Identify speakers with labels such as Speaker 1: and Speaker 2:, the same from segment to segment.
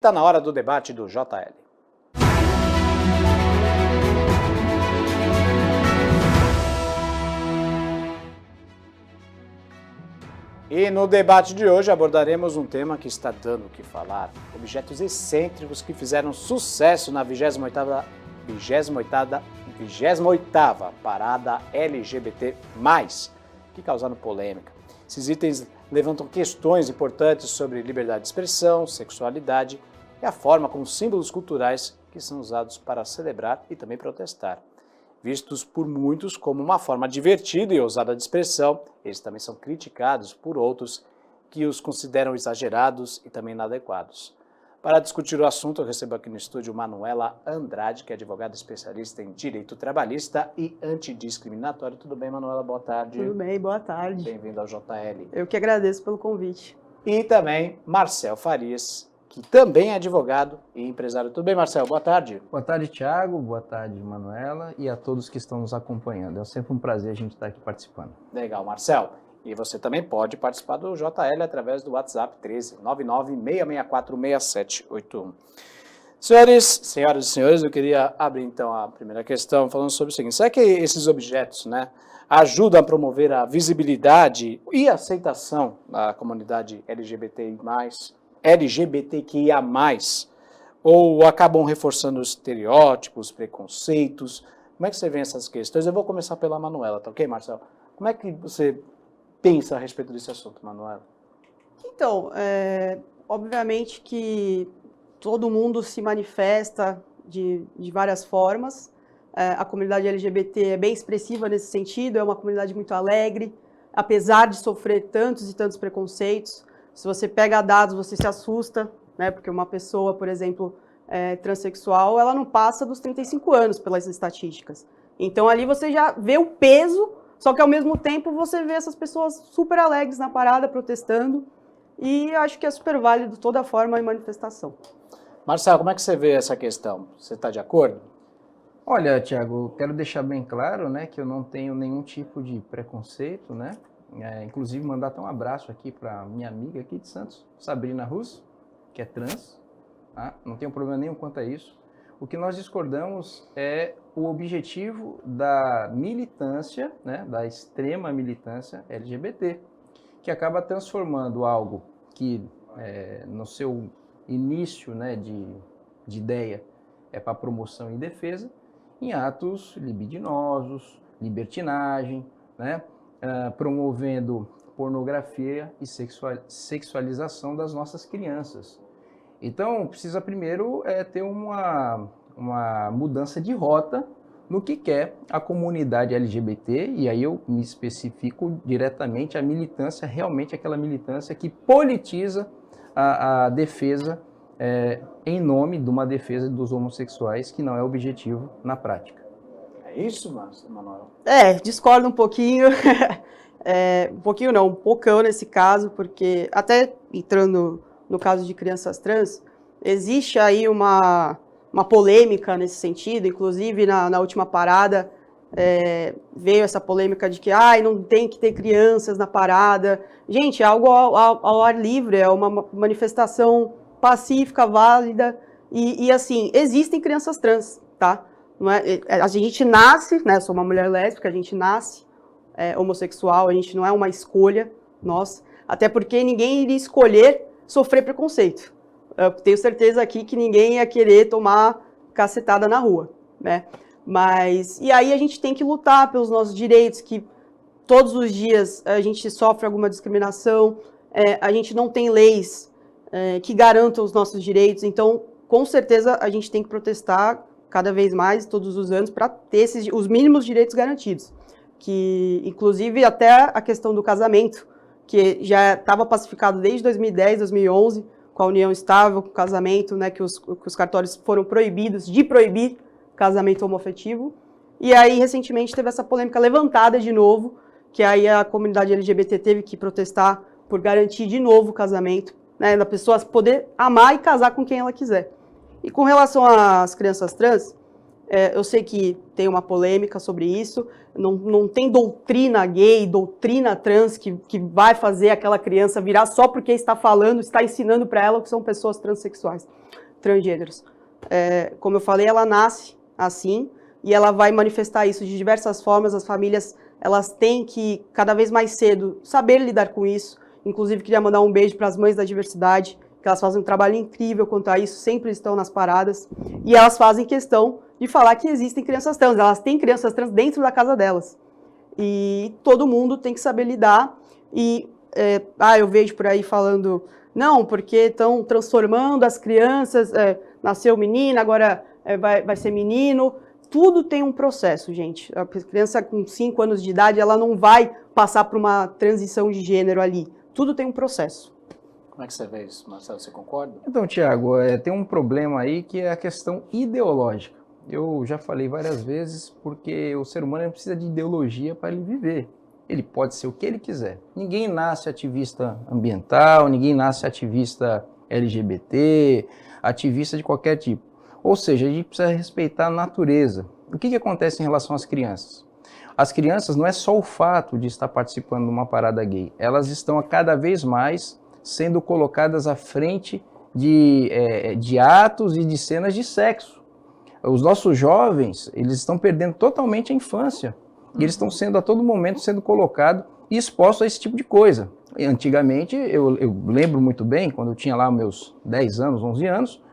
Speaker 1: está na hora do debate do JL. E no debate de hoje abordaremos um tema que está dando o que falar. Objetos excêntricos que fizeram sucesso na 28ª Parada LGBT+, que causaram polêmica. Esses itens levantam questões importantes sobre liberdade de expressão, sexualidade e a forma como símbolos culturais que são usados para celebrar e também protestar. Vistos por muitos como uma forma divertida e ousada de expressão, eles também são criticados por outros que os consideram exagerados e também inadequados. Para discutir o assunto, eu recebo aqui no estúdio Manuela Andrade, que é advogada especialista em direito trabalhista e antidiscriminatório. Tudo bem, Manuela? Boa tarde.
Speaker 2: Tudo bem, boa tarde.
Speaker 1: Bem-vindo ao JL.
Speaker 2: Eu que agradeço pelo convite.
Speaker 1: E também Marcel Farias, que também é advogado e empresário. Tudo bem, Marcel? Boa tarde.
Speaker 3: Boa tarde, Thiago. Boa tarde, Manuela. E a todos que estão nos acompanhando. É sempre um prazer a gente estar aqui participando.
Speaker 1: Legal, Marcel. E você também pode participar do JL através do WhatsApp 13 99 664 6781. Senhoras e senhores, eu queria abrir então a primeira questão falando sobre o seguinte. Será que esses objetos, ajudam a promover a visibilidade e aceitação da comunidade LGBTQIA+, ou acabam reforçando os estereótipos, preconceitos? Como é que você vê essas questões? Eu vou começar pela Manuela, tá ok, Marcel? Como é que você pensa a respeito desse assunto, Manuela?
Speaker 2: Então, obviamente que todo mundo se manifesta de várias formas. A comunidade LGBT é bem expressiva nesse sentido, é uma comunidade muito alegre, apesar de sofrer tantos e tantos preconceitos. Se você pega dados, você se assusta, né? Porque uma pessoa, por exemplo, transexual, ela não passa dos 35 anos pelas estatísticas. Então ali você já vê o peso, só que ao mesmo tempo você vê essas pessoas super alegres na parada, protestando, e acho que é super válido toda forma de manifestação.
Speaker 1: Marcelo, como é que você vê essa questão? Você está de acordo?
Speaker 3: Olha, Thiago, quero deixar bem claro, que eu não tenho nenhum tipo de preconceito, inclusive mandar até um abraço aqui para minha amiga aqui de Santos, Sabrina Russo, que é trans, tá? Não tenho problema nenhum quanto a isso. O que nós discordamos é o objetivo da militância, da extrema militância LGBT, que acaba transformando algo que, no seu início de ideia, é para promoção e defesa, em atos libidinosos, libertinagem, promovendo pornografia e sexualização das nossas crianças. Então, precisa primeiro ter uma mudança de rota no que quer a comunidade LGBT, e aí eu me especifico diretamente a militância, realmente aquela militância que politiza a defesa em nome de uma defesa dos homossexuais, que não é objetivo na prática.
Speaker 1: É isso, Manuel?
Speaker 2: Discordo um pouquinho. Um pouquinho não, um pocão nesse caso, porque até entrando no caso de crianças trans, existe aí uma polêmica nesse sentido, inclusive na última parada veio essa polêmica de que não tem que ter crianças na parada. Gente, é algo ao ar livre, é uma manifestação pacífica, válida, e assim, existem crianças trans, tá? Não é, a gente nasce, sou uma mulher lésbica, a gente nasce homossexual, a gente não é uma escolha nossa, até porque ninguém iria escolher sofrer preconceito. Eu tenho certeza aqui que ninguém ia querer tomar cacetada na rua, Mas, e aí a gente tem que lutar pelos nossos direitos, que todos os dias a gente sofre alguma discriminação, a gente não tem leis que garantam os nossos direitos, então, com certeza, a gente tem que protestar cada vez mais, todos os anos, para ter os mínimos direitos garantidos. Que, inclusive, até a questão do casamento, que já estava pacificado desde 2010, 2011, com a união estável, com o casamento, que os cartórios foram proibidos de proibir casamento homoafetivo. E aí, recentemente, teve essa polêmica levantada de novo, que aí a comunidade LGBT teve que protestar por garantir de novo o casamento, da pessoa poder amar e casar com quem ela quiser. E com relação às crianças trans, Eu sei que tem uma polêmica sobre isso, não tem doutrina gay, doutrina trans que vai fazer aquela criança virar só porque está falando, está ensinando para ela que são pessoas transexuais, transgêneros. Como eu falei, ela nasce assim e ela vai manifestar isso de diversas formas. As famílias, elas têm que, cada vez mais cedo, saber lidar com isso. Inclusive, queria mandar um beijo para as mães da diversidade, que elas fazem um trabalho incrível quanto a isso, sempre estão nas paradas, e elas fazem questão de falar que existem crianças trans, elas têm crianças trans dentro da casa delas. E todo mundo tem que saber lidar, e eu vejo por aí falando, não, porque estão transformando as crianças, nasceu menina, agora vai ser menino. Tudo tem um processo, gente. A criança com 5 anos de idade, ela não vai passar por uma transição de gênero ali. Tudo tem um processo.
Speaker 1: Como é que você vê isso, Marcelo? Você concorda?
Speaker 3: Então, Tiago, tem um problema aí que é a questão ideológica. Eu já falei várias vezes porque o ser humano não precisa de ideologia para ele viver. Ele pode ser o que ele quiser. Ninguém nasce ativista ambiental, ninguém nasce ativista LGBT, ativista de qualquer tipo. Ou seja, a gente precisa respeitar a natureza. O que acontece em relação às crianças? As crianças não é só o fato de estar participando de uma parada gay, elas estão a cada vez mais sendo colocadas à frente de atos e de cenas de sexo. Os nossos jovens, eles estão perdendo totalmente a infância. E eles estão sendo a todo momento sendo colocados e expostos a esse tipo de coisa. E antigamente, eu lembro muito bem, quando eu tinha lá meus 10 anos, 11 anos,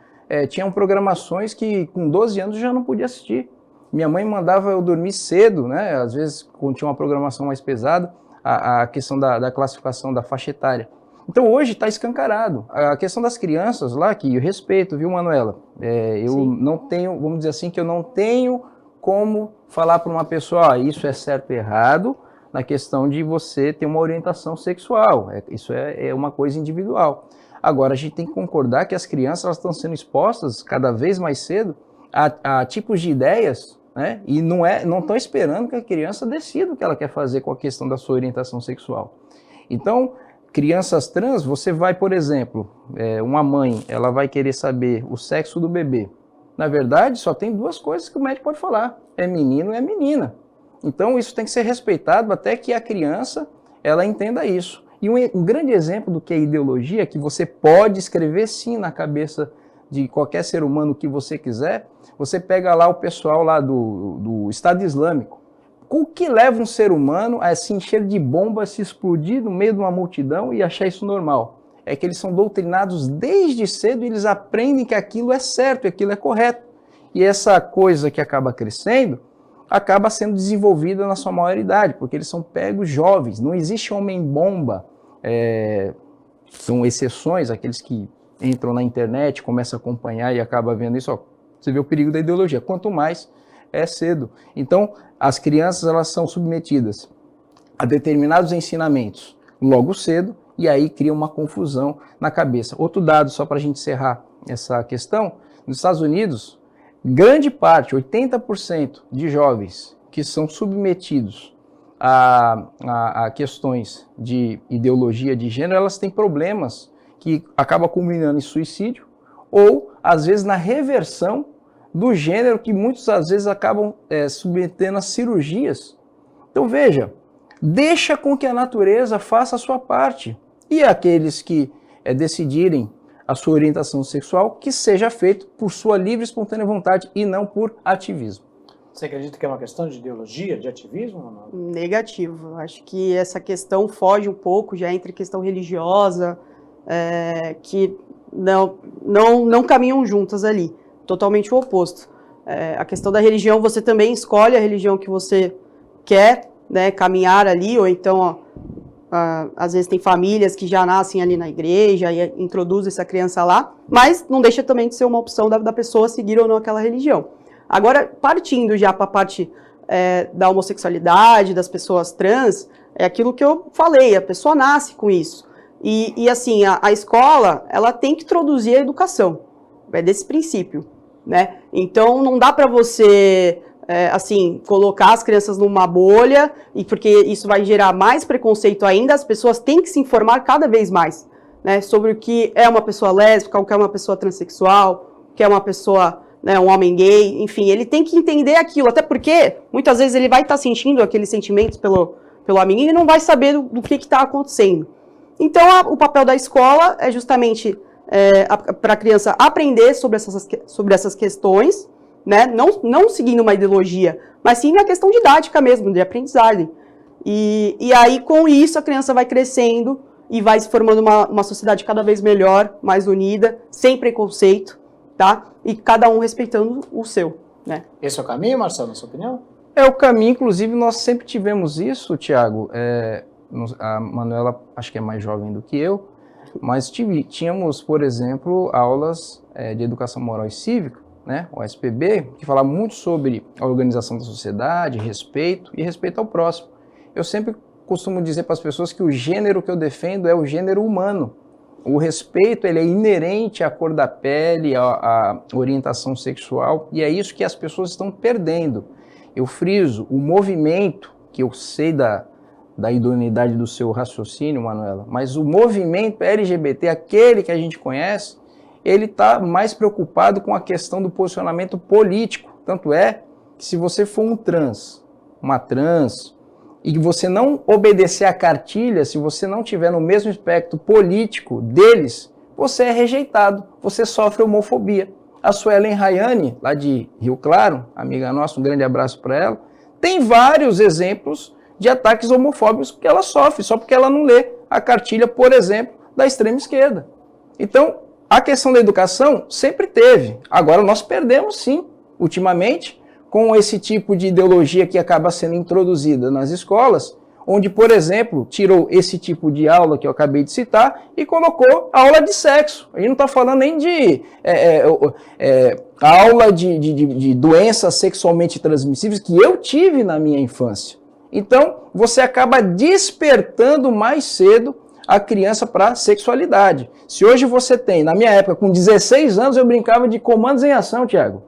Speaker 3: tinham programações que com 12 anos eu já não podia assistir. Minha mãe mandava eu dormir cedo, né? Às vezes, quando tinha uma programação mais pesada, a questão da classificação da faixa etária. Então, hoje está escancarado. A questão das crianças lá, que eu respeito, viu, Manuela? Eu não tenho, vamos dizer assim, que eu não tenho como falar para uma pessoa, isso é certo e errado, na questão de você ter uma orientação sexual. Isso é uma coisa individual. Agora, a gente tem que concordar que as crianças elas estão sendo expostas cada vez mais cedo a tipos de ideias, né? E não estão esperando que a criança decida o que ela quer fazer com a questão da sua orientação sexual. Então, crianças trans, você vai, por exemplo, uma mãe, ela vai querer saber o sexo do bebê. Na verdade, só tem 2 coisas que o médico pode falar, é menino e é menina. Então, isso tem que ser respeitado até que a criança, ela entenda isso. E um grande exemplo do que é ideologia, que você pode escrever sim na cabeça de qualquer ser humano o que você quiser, você pega lá o pessoal lá do Estado Islâmico. O que leva um ser humano a se encher de bomba, se explodir no meio de uma multidão e achar isso normal? É que eles são doutrinados desde cedo e eles aprendem que aquilo é certo, aquilo é correto. E essa coisa que acaba crescendo, acaba sendo desenvolvida na sua maioridade, porque eles são pegos jovens. Não existe homem-bomba. São exceções, aqueles que entram na internet, começam a acompanhar e acabam vendo isso. Você vê o perigo da ideologia. Quanto mais, é cedo. Então, as crianças elas são submetidas a determinados ensinamentos logo cedo e aí cria uma confusão na cabeça. Outro dado, só para a gente encerrar essa questão, nos Estados Unidos, grande parte, 80% de jovens que são submetidos a questões de ideologia de gênero, elas têm problemas que acabam culminando em suicídio ou, às vezes, na reversão do gênero que muitas às vezes acabam submetendo a cirurgias. Então veja, deixa com que a natureza faça a sua parte. E aqueles que decidirem a sua orientação sexual, que seja feito por sua livre e espontânea vontade e não por ativismo.
Speaker 1: Você acredita que é uma questão de ideologia, de ativismo ou não?
Speaker 2: Negativo. Acho que essa questão foge um pouco, já entre questão religiosa, que não caminham juntas ali. Totalmente o oposto. A questão da religião, você também escolhe a religião que você quer, né, caminhar ali, ou então, às vezes tem famílias que já nascem ali na igreja e introduzem essa criança lá, mas não deixa também de ser uma opção da pessoa seguir ou não aquela religião. Agora, partindo já para a parte da homossexualidade, das pessoas trans, é aquilo que eu falei, a pessoa nasce com isso. E assim, a escola, ela tem que introduzir a educação, desse princípio, né? Então, não dá para você, assim, colocar as crianças numa bolha, e porque isso vai gerar mais preconceito ainda, as pessoas têm que se informar cada vez mais, né? Sobre o que é uma pessoa lésbica, o que é uma pessoa transexual, o que é uma pessoa né, um homem gay, enfim, ele tem que entender aquilo, até porque muitas vezes ele vai estar sentindo aqueles sentimentos pelo amiguinho e não vai saber do que está acontecendo. Então, o papel da escola é justamente para a criança aprender sobre essas questões, né, não seguindo uma ideologia, mas sim na questão didática mesmo, de aprendizagem. E aí, com isso, a criança vai crescendo e vai se formando uma sociedade cada vez melhor, mais unida, sem preconceito, tá? E cada um respeitando o seu, né?
Speaker 1: Esse é o caminho, Marcelo, na sua opinião?
Speaker 3: É o caminho, inclusive nós sempre tivemos isso, Tiago. A Manuela acho que é mais jovem do que eu, mas tínhamos, por exemplo, aulas de educação moral e cívica, né, o SPB, que falava muito sobre a organização da sociedade, respeito e respeito ao próximo. Eu sempre costumo dizer para as pessoas que o gênero que eu defendo é o gênero humano. O respeito ele é inerente à cor da pele, à orientação sexual, e é isso que as pessoas estão perdendo. Eu friso, o movimento, que eu sei da idoneidade do seu raciocínio, Manuela, mas o movimento LGBT, aquele que a gente conhece, ele está mais preocupado com a questão do posicionamento político. Tanto é que se você for uma trans, e que você não obedecer à cartilha, se você não tiver no mesmo espectro político deles, você é rejeitado, você sofre homofobia. A Suelen Rayane, lá de Rio Claro, amiga nossa, um grande abraço para ela, tem vários exemplos de ataques homofóbicos que ela sofre, só porque ela não lê a cartilha, por exemplo, da extrema esquerda. Então, a questão da educação sempre teve. Agora nós perdemos sim, ultimamente, com esse tipo de ideologia que acaba sendo introduzida nas escolas, onde, por exemplo, tirou esse tipo de aula que eu acabei de citar e colocou a aula de sexo. A gente não está falando nem de aula de doenças sexualmente transmissíveis que eu tive na minha infância. Então, você acaba despertando mais cedo a criança para a sexualidade. Se hoje você tem, na minha época, com 16 anos, eu brincava de comandos em ação, Tiago.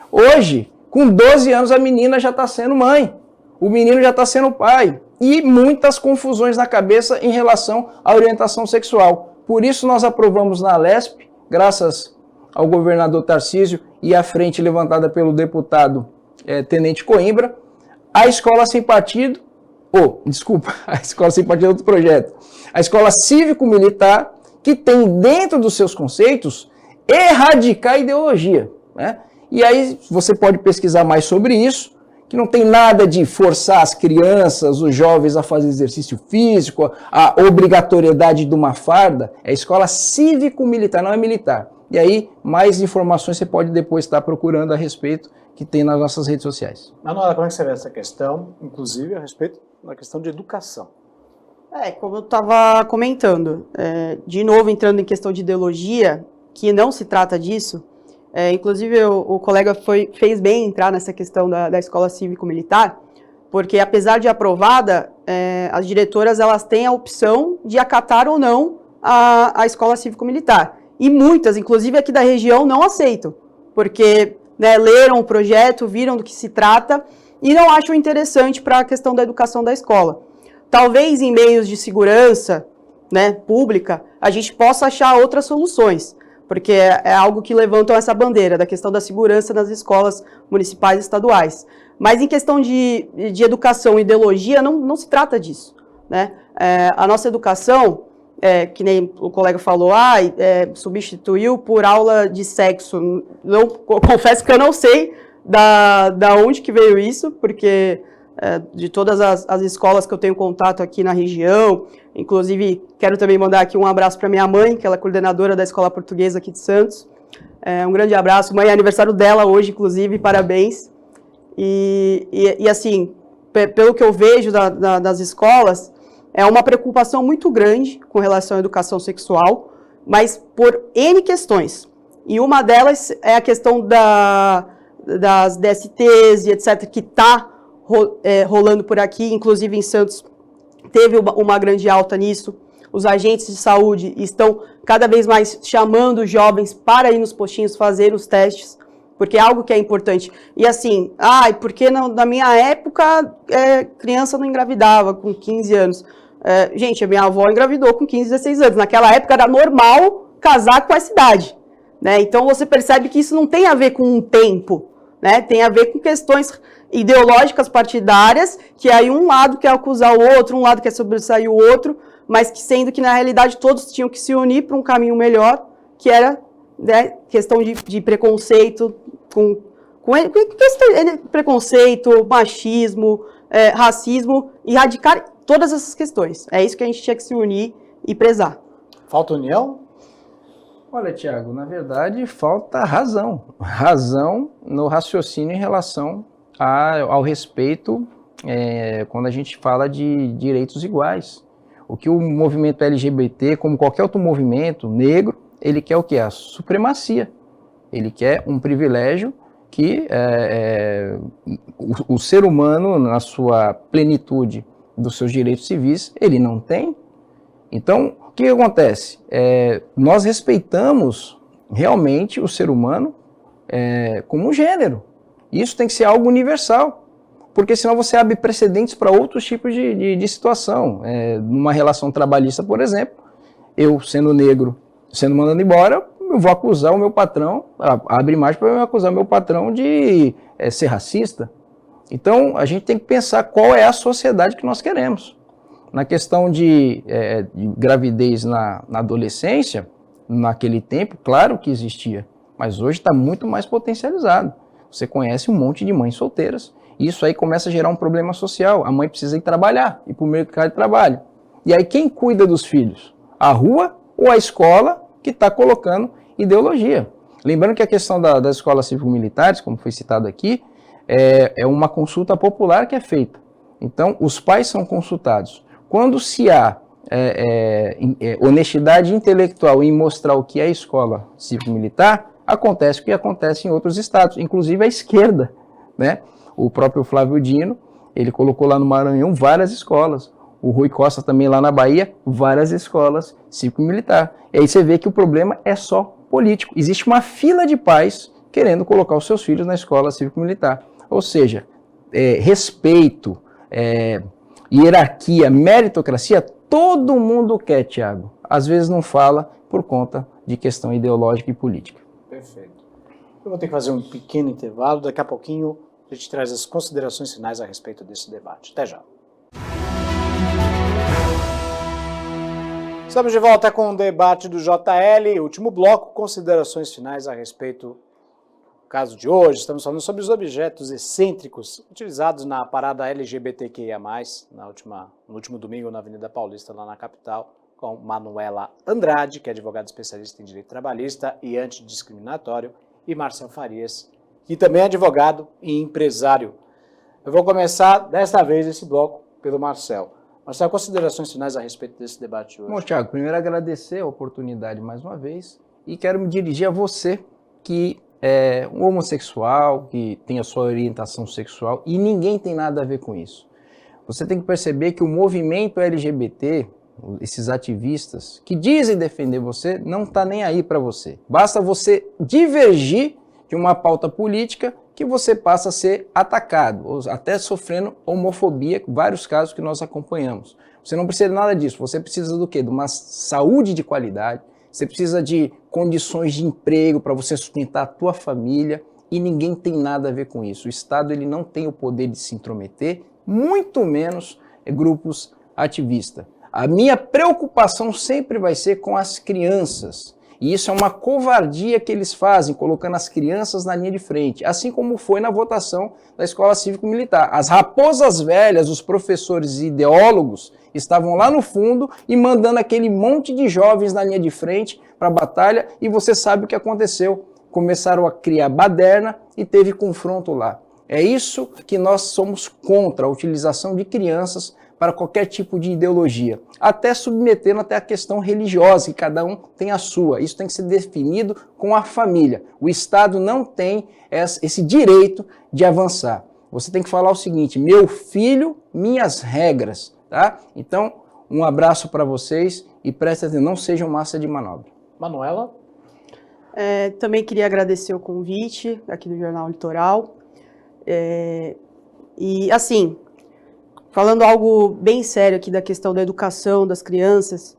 Speaker 3: Hoje, com 12 anos, a menina já está sendo mãe, o menino já está sendo pai, e muitas confusões na cabeça em relação à orientação sexual. Por isso nós aprovamos na Lesp, graças ao governador Tarcísio e à frente levantada pelo deputado Tenente Coimbra, a escola sem partido, a escola sem partido é outro projeto, a escola cívico-militar, que tem dentro dos seus conceitos erradicar a ideologia, né? E aí você pode pesquisar mais sobre isso, que não tem nada de forçar as crianças, os jovens a fazer exercício físico, a obrigatoriedade de uma farda. É escola cívico-militar, não é militar. E aí, mais informações você pode depois estar procurando a respeito, que tem nas nossas redes sociais.
Speaker 1: Manuela, como é que você vê essa questão, inclusive a respeito da questão de educação?
Speaker 2: Como eu estava comentando, de novo entrando em questão de ideologia, que não se trata disso. Inclusive, o colega fez bem entrar nessa questão da escola cívico-militar, porque apesar de aprovada, as diretoras elas têm a opção de acatar ou não a escola cívico-militar. E muitas, inclusive aqui da região, não aceitam, porque leram o projeto, viram do que se trata e não acham interessante para a questão da educação da escola. Talvez em meios de segurança pública, a gente possa achar outras soluções, porque é algo que levantam essa bandeira da questão da segurança nas escolas municipais e estaduais. Mas em questão de educação e ideologia, não se trata disso, né? A nossa educação, que nem o colega falou, substituiu por aula de sexo. Confesso que eu não sei da onde que veio isso, porque de todas as escolas que eu tenho contato aqui na região, inclusive quero também mandar aqui um abraço para minha mãe, que ela é coordenadora da escola portuguesa aqui de Santos. Um grande abraço. Mãe, é aniversário dela hoje, inclusive, parabéns. E assim, pelo que eu vejo das escolas, é uma preocupação muito grande com relação à educação sexual, mas por N questões. E uma delas é a questão das DSTs e etc., que está rolando por aqui, inclusive em Santos teve uma grande alta nisso. Os agentes de saúde estão cada vez mais chamando os jovens para ir nos postinhos fazer os testes, porque é algo que é importante. E assim, porque na minha época criança não engravidava com 15 anos. Gente, a minha avó engravidou com 15, 16 anos. Naquela época era normal casar com essa idade, né? Então você percebe que isso não tem a ver com um tempo, né? Tem a ver com questões ideológicas partidárias, que aí um lado quer acusar o outro, um lado quer sobressair o outro, mas que sendo que na realidade todos tinham que se unir para um caminho melhor, que era, né, questão de preconceito, preconceito, machismo, racismo, erradicar todas essas questões. É isso que a gente tinha que se unir e prezar.
Speaker 1: Falta união?
Speaker 3: Olha, Tiago, na verdade falta razão. Razão no raciocínio em relação ao respeito quando a gente fala de direitos iguais. O que o movimento LGBT, como qualquer outro movimento negro, ele quer o quê? A supremacia. Ele quer um privilégio que o ser humano, na sua plenitude dos seus direitos civis, ele não tem. Então, o que acontece? Nós respeitamos realmente o ser humano como um gênero. Isso tem que ser algo universal, porque senão você abre precedentes para outros tipos de situação. Numa relação trabalhista, por exemplo, eu sendo negro, sendo mandado embora, eu vou acusar o meu patrão, abre margem para eu acusar o meu patrão de ser racista. Então, a gente tem que pensar qual é a sociedade que nós queremos. Na questão de gravidez na adolescência, naquele tempo, claro que existia, mas hoje está muito mais potencializado. Você conhece um monte de mães solteiras, e isso aí começa a gerar um problema social. A mãe precisa ir trabalhar, ir para o mercado de trabalho. E aí quem cuida dos filhos? A rua ou a escola que está colocando ideologia? Lembrando que a questão das escolas cívico-militares, como foi citado aqui, é uma consulta popular que é feita. Então, os pais são consultados. Quando se há honestidade intelectual em mostrar o que é a escola cívico-militar, acontece o que acontece em outros estados, inclusive a esquerda, né? O próprio Flávio Dino, ele colocou lá no Maranhão várias escolas. O Rui Costa também lá na Bahia, várias escolas cívico-militar. E aí você vê que o problema é só político. Existe uma fila de pais querendo colocar os seus filhos na escola cívico-militar. Ou seja, respeito, hierarquia, meritocracia, todo mundo quer, Tiago. Às vezes não fala por conta de questão ideológica e política.
Speaker 1: Perfeito. Eu vou ter que fazer um pequeno intervalo. Daqui a pouquinho a gente traz as considerações finais a respeito desse debate. Até já. Estamos de volta com o debate do JL, último bloco, considerações finais a respeito do caso de hoje. Estamos falando sobre os objetos excêntricos utilizados na parada LGBTQIA+, no último domingo na Avenida Paulista, lá na capital, com Manuela Andrade, que é advogada especialista em direito trabalhista e antidiscriminatório, e Marcel Farias, que também é advogado e empresário. Eu vou começar, desta vez, esse bloco pelo Marcel. Marcel, considerações finais a respeito desse debate hoje?
Speaker 3: Bom, Tiago, primeiro agradecer a oportunidade mais uma vez e quero me dirigir a você que é um homossexual, que tem a sua orientação sexual e ninguém tem nada a ver com isso. Você tem que perceber que o movimento LGBT, esses ativistas que dizem defender você, não está nem aí para você. Basta você divergir de uma pauta política que você passa a ser atacado, ou até sofrendo homofobia, vários casos que nós acompanhamos. Você não precisa de nada disso, você precisa do quê? De uma saúde de qualidade, você precisa de condições de emprego para você sustentar a tua família e ninguém tem nada a ver com isso. O Estado ele não tem o poder de se intrometer, muito menos grupos ativistas. A minha preocupação sempre vai ser com as crianças. E isso é uma covardia que eles fazem, colocando as crianças na linha de frente, assim como foi na votação da Escola Cívico-Militar. As raposas velhas, os professores e ideólogos, estavam lá no fundo e mandando aquele monte de jovens na linha de frente para a batalha, e você sabe o que aconteceu. Começaram a criar baderna e teve confronto lá. É isso que nós somos contra, a utilização de crianças para qualquer tipo de ideologia, até submetendo até a questão religiosa, que cada um tem a sua. Isso tem que ser definido com a família. O Estado não tem esse direito de avançar. Você tem que falar o seguinte: meu filho, minhas regras, tá? Então, um abraço para vocês e prestem atenção, não sejam massa de manobra.
Speaker 1: Manuela?
Speaker 2: Também queria agradecer o convite aqui do Jornal Litoral. E assim, falando algo bem sério aqui da questão da educação das crianças,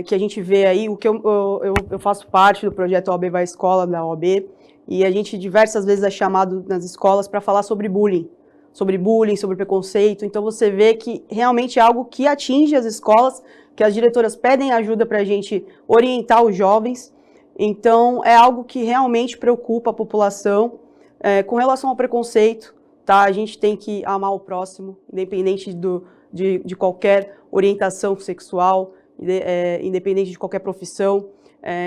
Speaker 2: que a gente vê aí, o que eu faço parte do projeto OAB Vai Escola, da OAB, e a gente diversas vezes é chamado nas escolas para falar sobre bullying, sobre preconceito. Então você vê que realmente é algo que atinge as escolas, que as diretoras pedem ajuda para a gente orientar os jovens. Então é algo que realmente preocupa a população. Com relação ao preconceito, tá? A gente tem que amar o próximo, independente de qualquer orientação sexual, independente de qualquer profissão.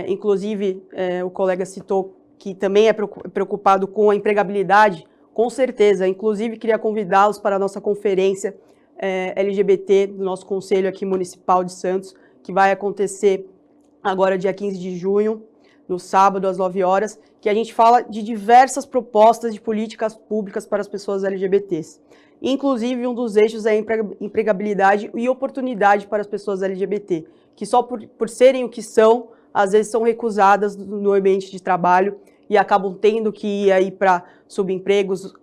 Speaker 2: Inclusive, o colega citou que também é preocupado com a empregabilidade. Com certeza, inclusive queria convidá-los para a nossa conferência LGBT do nosso Conselho aqui Municipal de Santos, que vai acontecer agora dia 15 de junho, no sábado, às 9 horas, que a gente fala de diversas propostas de políticas públicas para as pessoas LGBTs. Inclusive, um dos eixos é a empregabilidade e oportunidade para as pessoas LGBT, que só por serem o que são, às vezes são recusadas no ambiente de trabalho e acabam tendo que ir aí para subempregos,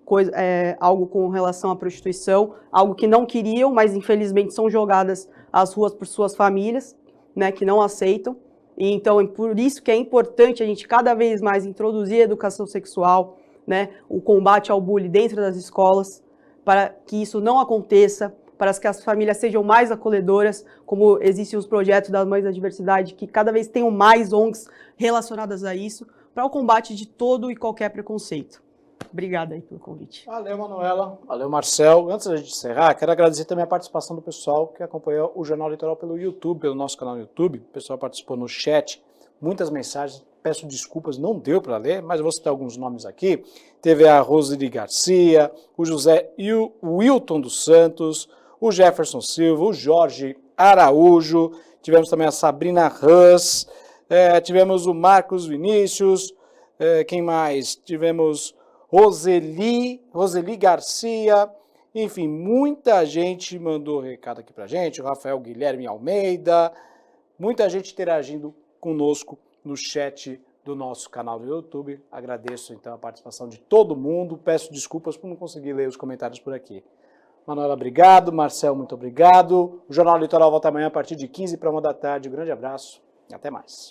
Speaker 2: algo com relação à prostituição, algo que não queriam, mas infelizmente são jogadas às ruas por suas famílias, né, que não aceitam. E então é por isso que é importante a gente cada vez mais introduzir a educação sexual, né, o combate ao bullying dentro das escolas, para que isso não aconteça, para que as famílias sejam mais acolhedoras, como existem os projetos das Mães da Diversidade, que cada vez tenham mais ONGs relacionadas a isso, para o combate de todo e qualquer preconceito. Obrigada aí pelo convite.
Speaker 1: Valeu, Manuela. Valeu, Marcel. Antes de encerrar, quero agradecer também a participação do pessoal que acompanhou o Jornal Litoral pelo YouTube, pelo nosso canal no YouTube. O pessoal participou no chat, muitas mensagens. Peço desculpas, não deu para ler, mas eu vou citar alguns nomes aqui. Teve a Roseli Garcia, o José Wilton dos Santos, o Jefferson Silva, o Jorge Araújo, tivemos também a Sabrina Rãs, tivemos o Marcos Vinícius, quem mais? Tivemos Roseli Garcia, enfim, muita gente mandou recado aqui pra gente, o Rafael Guilherme Almeida, muita gente interagindo conosco no chat do nosso canal do YouTube. Agradeço então a participação de todo mundo, peço desculpas por não conseguir ler os comentários por aqui. Manuela, obrigado, Marcel, muito obrigado. O Jornal Litoral volta amanhã a partir de 15 para 1 da tarde. Um grande abraço e até mais.